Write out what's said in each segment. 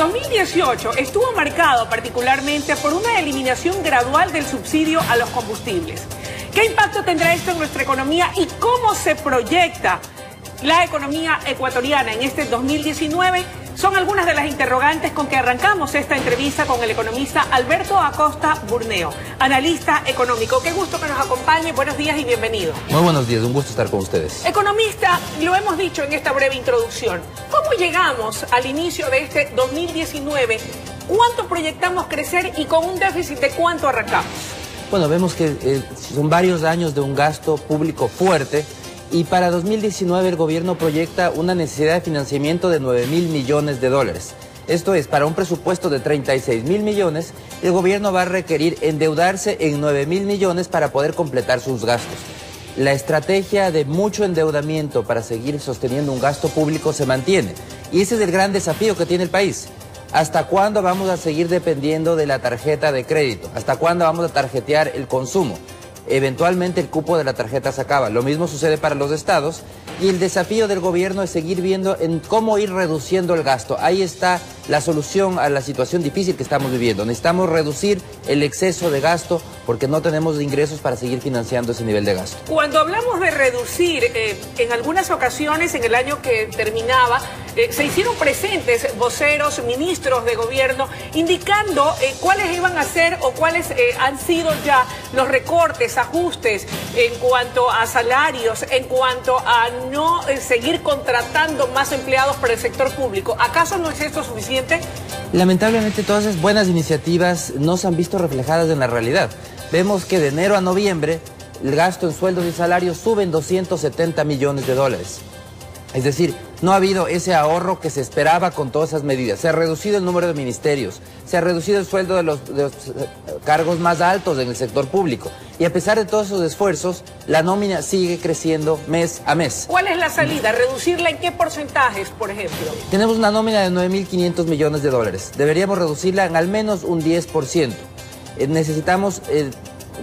2018 estuvo marcado particularmente por una eliminación gradual del subsidio a los combustibles. ¿Qué impacto tendrá esto en nuestra economía y cómo se proyecta la economía ecuatoriana en este 2019? Son algunas de las interrogantes con que arrancamos esta entrevista con el economista Alberto Acosta Burneo, analista económico. Qué gusto que nos acompañe. Buenos días y bienvenido. Muy buenos días, un gusto estar con ustedes. Economista, lo hemos dicho en esta breve introducción. ¿Cómo llegamos al inicio de este 2019? ¿Cuánto proyectamos crecer y con un déficit de cuánto arrancamos? Bueno, vemos que son varios años de un gasto público fuerte. Y para 2019 el gobierno proyecta una necesidad de financiamiento de 9.000 millones de dólares. Esto es, para un presupuesto de 36.000 millones, el gobierno va a requerir endeudarse en 9.000 millones para poder completar sus gastos. La estrategia de mucho endeudamiento para seguir sosteniendo un gasto público se mantiene. Y ese es el gran desafío que tiene el país. ¿Hasta cuándo vamos a seguir dependiendo de la tarjeta de crédito? ¿Hasta cuándo vamos a tarjetear el consumo? Eventualmente el cupo de la tarjeta se acaba. Lo mismo sucede para los estados y el desafío del gobierno es seguir viendo en cómo ir reduciendo el gasto. Ahí está la solución a la situación difícil que estamos viviendo. Necesitamos reducir el exceso de gasto porque no tenemos ingresos para seguir financiando ese nivel de gasto. Cuando hablamos de reducir, en algunas ocasiones en el año que terminaba, se hicieron presentes voceros, ministros de gobierno, indicando cuáles iban a ser o cuáles han sido ya los recortes, ajustes en cuanto a salarios, en cuanto a no seguir contratando más empleados para el sector público. ¿Acaso no es esto suficiente? Lamentablemente todas esas buenas iniciativas no se han visto reflejadas en la realidad. Vemos que de enero a noviembre el gasto en sueldos y salarios sube en 270 millones de dólares. Es decir, no ha habido ese ahorro que se esperaba con todas esas medidas. Se ha reducido el número de ministerios, se ha reducido el sueldo de los cargos más altos en el sector público. Y a pesar de todos esos esfuerzos, la nómina sigue creciendo mes a mes. ¿Cuál es la salida? ¿Reducirla en qué porcentajes, por ejemplo? Tenemos una nómina de 9.500 millones de dólares. Deberíamos reducirla en al menos un 10%. Necesitamos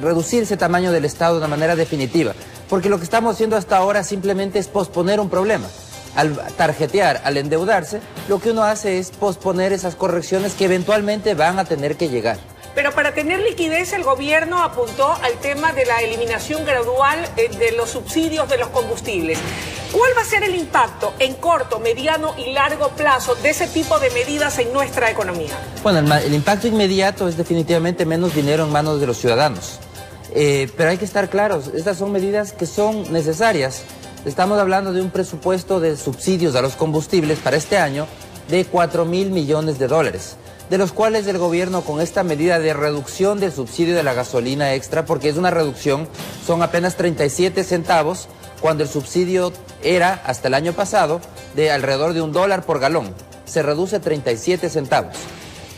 reducir ese tamaño del Estado de una manera definitiva. Porque lo que estamos haciendo hasta ahora simplemente es posponer un problema. Al tarjetear, al endeudarse, lo que uno hace es posponer esas correcciones que eventualmente van a tener que llegar. Pero para tener liquidez el gobierno apuntó al tema de la eliminación gradual de los subsidios de los combustibles. ¿Cuál va a ser el impacto en corto, mediano y largo plazo de ese tipo de medidas en nuestra economía? Bueno, el impacto inmediato es definitivamente menos dinero en manos de los ciudadanos. Pero hay que estar claros, estas son medidas que son necesarias. Estamos hablando de un presupuesto de subsidios a los combustibles para este año de 4.000 millones de dólares, de los cuales el gobierno con esta medida de reducción del subsidio de la gasolina extra, porque es una reducción, son apenas 37 centavos, cuando el subsidio era, hasta el año pasado, de alrededor de $1 por galón. Se reduce 37 centavos.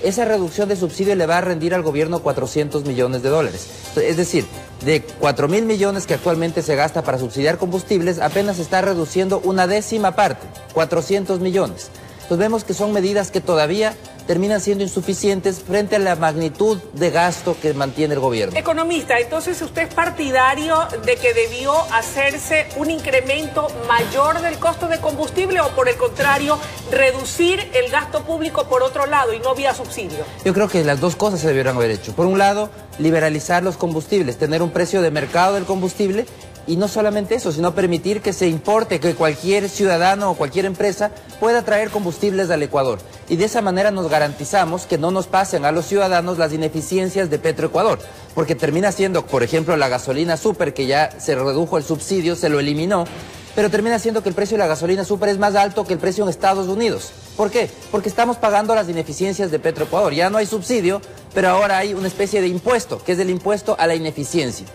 Esa reducción de subsidio le va a rendir al gobierno 400 millones de dólares. Es decir, de 4.000 millones que actualmente se gasta para subsidiar combustibles, apenas se está reduciendo una décima parte, 400 millones. Entonces vemos que son medidas que todavía terminan siendo insuficientes frente a la magnitud de gasto que mantiene el gobierno. Economista, entonces usted es partidario de que debió hacerse un incremento mayor del costo de combustible o por el contrario, reducir el gasto público por otro lado y no vía subsidio. Yo creo que las dos cosas se debieron haber hecho. Por un lado, liberalizar los combustibles, tener un precio de mercado del combustible. Y no solamente eso, sino permitir que se importe, que cualquier ciudadano o cualquier empresa pueda traer combustibles al Ecuador. Y de esa manera nos garantizamos que no nos pasen a los ciudadanos las ineficiencias de Petroecuador. Porque termina siendo, por ejemplo, la gasolina súper, que ya se redujo el subsidio, se lo eliminó, pero termina siendo que el precio de la gasolina súper es más alto que el precio en Estados Unidos. ¿Por qué? Porque estamos pagando las ineficiencias de Petroecuador. Ya no hay subsidio, pero ahora hay una especie de impuesto, que es el impuesto a la ineficiencia.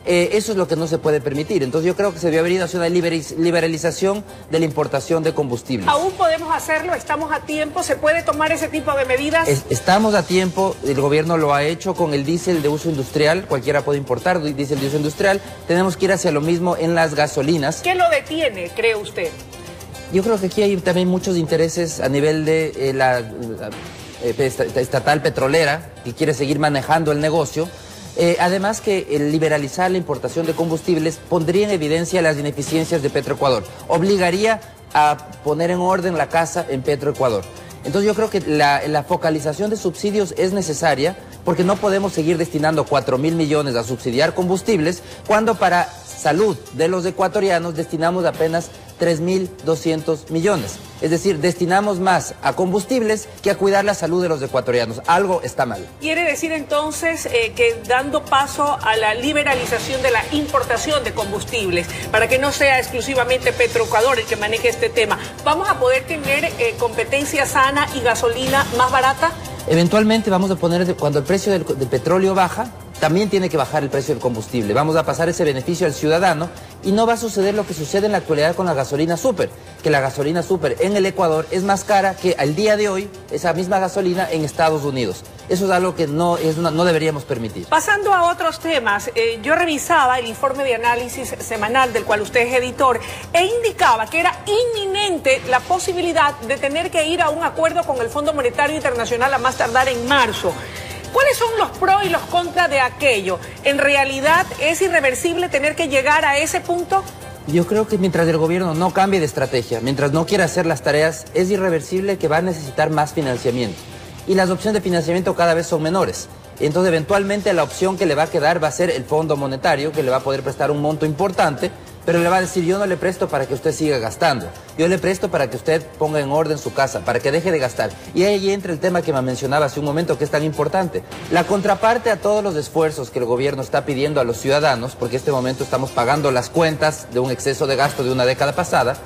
Eso es lo que no se puede permitir. Entonces yo creo que se debió haber ido hacia una liberalización de la importación de combustibles. ¿Aún podemos hacerlo? ¿Estamos a tiempo? ¿Se puede tomar ese tipo de medidas? Estamos a tiempo. El gobierno lo ha hecho con el diésel de uso industrial. Cualquiera puede importar diésel de uso industrial. Tenemos que ir hacia lo mismo en las gasolinas. ¿Qué lo detiene, cree usted? Yo creo que aquí hay también muchos intereses a nivel de la estatal petrolera, que quiere seguir manejando el negocio. Además que el liberalizar la importación de combustibles pondría en evidencia las ineficiencias de Petroecuador, obligaría a poner en orden la casa en Petroecuador. Entonces yo creo que la focalización de subsidios es necesaria porque no podemos seguir destinando 4.000 millones a subsidiar combustibles cuando para salud de los ecuatorianos destinamos apenas 3.200 millones. Es decir, destinamos más a combustibles que a cuidar la salud de los ecuatorianos. Algo está mal. Quiere decir entonces que dando paso a la liberalización de la importación de combustibles, para que no sea exclusivamente Petroecuador el que maneje este tema, ¿vamos a poder tener competencia sana y gasolina más barata? Eventualmente vamos a poner, cuando el precio del petróleo baja, también tiene que bajar el precio del combustible. Vamos a pasar ese beneficio al ciudadano y no va a suceder lo que sucede en la actualidad con la gasolina súper, que la gasolina súper en el Ecuador es más cara que al día de hoy esa misma gasolina en Estados Unidos. Eso es algo que no deberíamos permitir. Pasando a otros temas, yo revisaba el informe de análisis semanal del cual usted es editor e indicaba que era inminente la posibilidad de tener que ir a un acuerdo con el Fondo Monetario Internacional a más tardar en marzo. ¿Cuáles son los pros y los contras de aquello? ¿En realidad es irreversible tener que llegar a ese punto? Yo creo que mientras el gobierno no cambie de estrategia, mientras no quiera hacer las tareas, es irreversible que va a necesitar más financiamiento. Y las opciones de financiamiento cada vez son menores. Entonces, eventualmente, la opción que le va a quedar va a ser el Fondo Monetario, que le va a poder prestar un monto importante, pero le va a decir, yo no le presto para que usted siga gastando. Yo le presto para que usted ponga en orden su casa, para que deje de gastar. Y ahí entra el tema que me mencionaba hace un momento, que es tan importante. La contraparte a todos los esfuerzos que el gobierno está pidiendo a los ciudadanos, porque en este momento estamos pagando las cuentas de un exceso de gasto de una década pasada.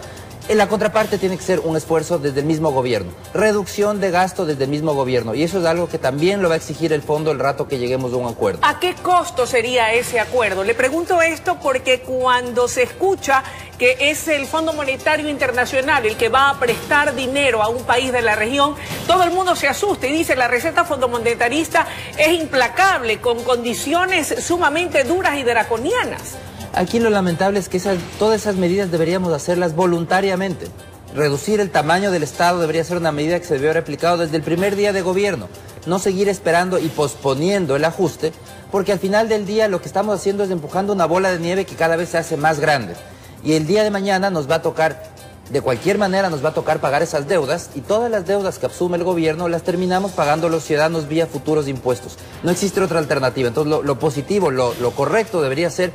En la contraparte tiene que ser un esfuerzo desde el mismo gobierno, reducción de gasto desde el mismo gobierno, y eso es algo que también lo va a exigir el fondo el rato que lleguemos a un acuerdo. ¿A qué costo sería ese acuerdo? Le pregunto esto porque cuando se escucha que es el Fondo Monetario Internacional el que va a prestar dinero a un país de la región, todo el mundo se asusta y dice la receta fondomonetarista es implacable, con condiciones sumamente duras y draconianas. Aquí lo lamentable es que todas esas medidas deberíamos hacerlas voluntariamente. Reducir el tamaño del Estado debería ser una medida que se debió haber aplicado desde el primer día de gobierno. No seguir esperando y posponiendo el ajuste, porque al final del día lo que estamos haciendo es empujando una bola de nieve que cada vez se hace más grande. Y el día de mañana nos va a tocar, de cualquier manera nos va a tocar pagar esas deudas, y todas las deudas que asume el gobierno las terminamos pagando los ciudadanos vía futuros impuestos. No existe otra alternativa. Entonces lo positivo, lo correcto debería ser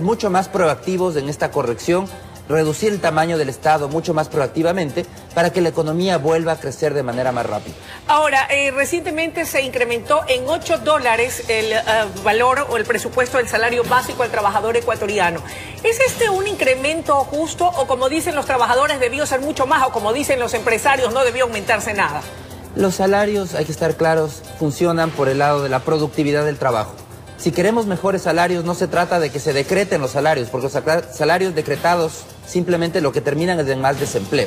mucho más proactivos en esta corrección, reducir el tamaño del Estado mucho más proactivamente para que la economía vuelva a crecer de manera más rápida. Ahora, recientemente se incrementó en $8 el valor o el presupuesto del salario básico al trabajador ecuatoriano. ¿Es este un incremento justo o, como dicen los trabajadores, debió ser mucho más, o como dicen los empresarios, no debió aumentarse nada? Los salarios, hay que estar claros, funcionan por el lado de la productividad del trabajo. Si queremos mejores salarios, no se trata de que se decreten los salarios, porque los salarios decretados simplemente lo que terminan es en más desempleo.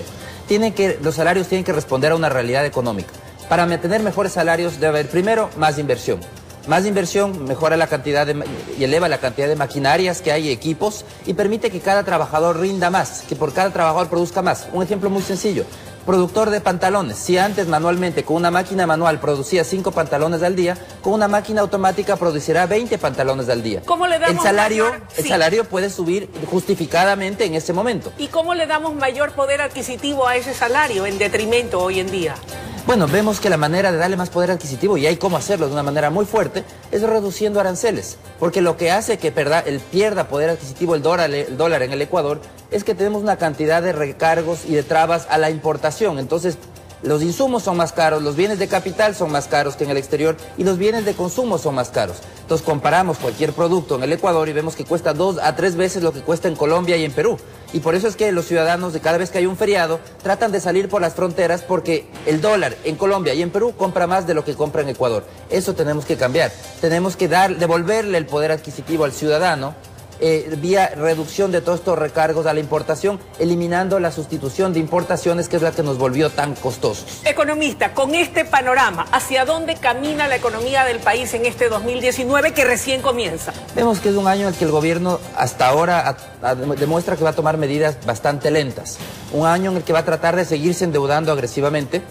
Los salarios tienen que responder a una realidad económica. Para mantener mejores salarios debe haber, primero, más inversión. Más inversión mejora y eleva la cantidad de maquinarias que hay, equipos, y permite que cada trabajador rinda más, que por cada trabajador produzca más. Un ejemplo muy sencillo. Productor de pantalones. Si antes manualmente con una máquina manual producía 5 pantalones al día, con una máquina automática producirá 20 pantalones al día. ¿Cómo le damos el salario puede subir justificadamente en ese momento. ¿Y cómo le damos mayor poder adquisitivo a ese salario en detrimento hoy en día? Bueno, vemos que la manera de darle más poder adquisitivo, y hay cómo hacerlo de una manera muy fuerte, es reduciendo aranceles. Porque lo que hace que pierda poder adquisitivo el dólar en el Ecuador es que tenemos una cantidad de recargos y de trabas a la importación. Entonces, los insumos son más caros, los bienes de capital son más caros que en el exterior, y los bienes de consumo son más caros. Entonces, comparamos cualquier producto en el Ecuador y vemos que cuesta 2 a 3 veces lo que cuesta en Colombia y en Perú. Y por eso es que los ciudadanos, de cada vez que hay un feriado, tratan de salir por las fronteras, porque el dólar en Colombia y en Perú compra más de lo que compra en Ecuador. Eso tenemos que cambiar. Tenemos que devolverle el poder adquisitivo al ciudadano, vía reducción de todos estos recargos a la importación, eliminando la sustitución de importaciones, que es la que nos volvió tan costosos. Economista, con este panorama, ¿hacia dónde camina la economía del país en este 2019 que recién comienza? Vemos que es un año en el que el gobierno hasta ahora demuestra que va a tomar medidas bastante lentas. Un año en el que va a tratar de seguirse endeudando agresivamente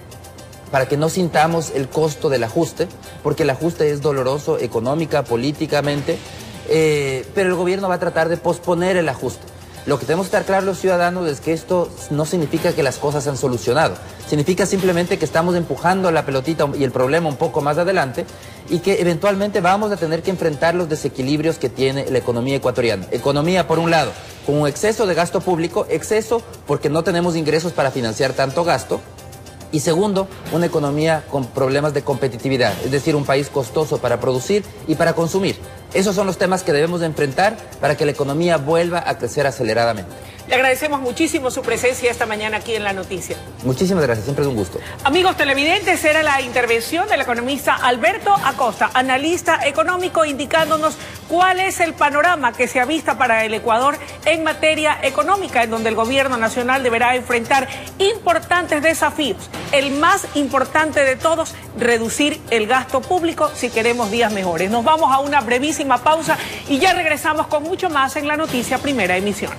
para que no sintamos el costo del ajuste, porque el ajuste es doloroso económica, políticamente. Pero el gobierno va a tratar de posponer el ajuste. Lo que tenemos que estar claros los ciudadanos es que esto no significa que las cosas se han solucionado. Significa simplemente que estamos empujando la pelotita y el problema un poco más adelante y que eventualmente vamos a tener que enfrentar los desequilibrios que tiene la economía ecuatoriana. Economía, por un lado, con un exceso de gasto público, exceso porque no tenemos ingresos para financiar tanto gasto. Y segundo, una economía con problemas de competitividad, es decir, un país costoso para producir y para consumir. Esos son los temas que debemos de enfrentar para que la economía vuelva a crecer aceleradamente. Le agradecemos muchísimo su presencia esta mañana aquí en La Noticia. Muchísimas gracias, siempre es un gusto. Amigos televidentes, era la intervención del economista Alberto Acosta, analista económico, indicándonos cuál es el panorama que se avista para el Ecuador en materia económica, en donde el gobierno nacional deberá enfrentar importantes desafíos. El más importante de todos, reducir el gasto público si queremos días mejores. Nos vamos a una brevísima pausa y ya regresamos con mucho más en La Noticia, primera emisión.